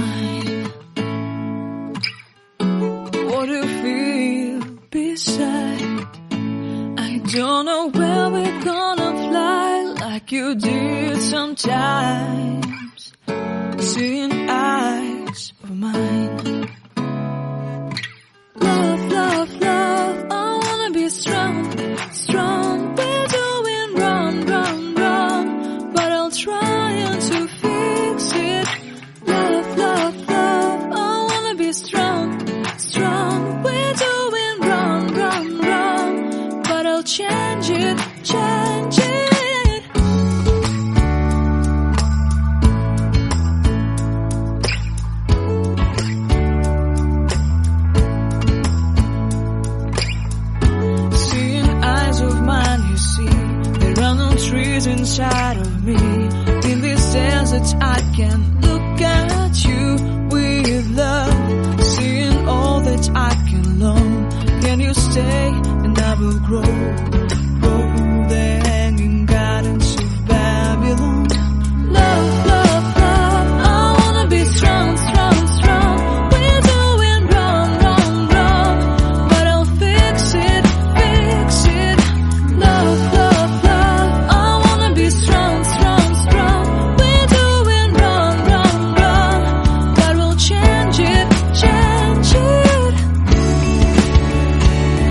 mine. What do you feel beside? I don't know where we're gonna fly like you did sometimes. Seeing eyes of mine. Love, love, love, I wanna be strong, strong. We're doing wrong, wrong, wrong, but I'll try to fix it. Love, love, love, I wanna be strong, strong. We're doing wrong, wrong, wrong, but I'll change it, change it. Trees inside of me. In this desert I can look at you with love. Seeing all that I can learn. Can you stay and I will grow?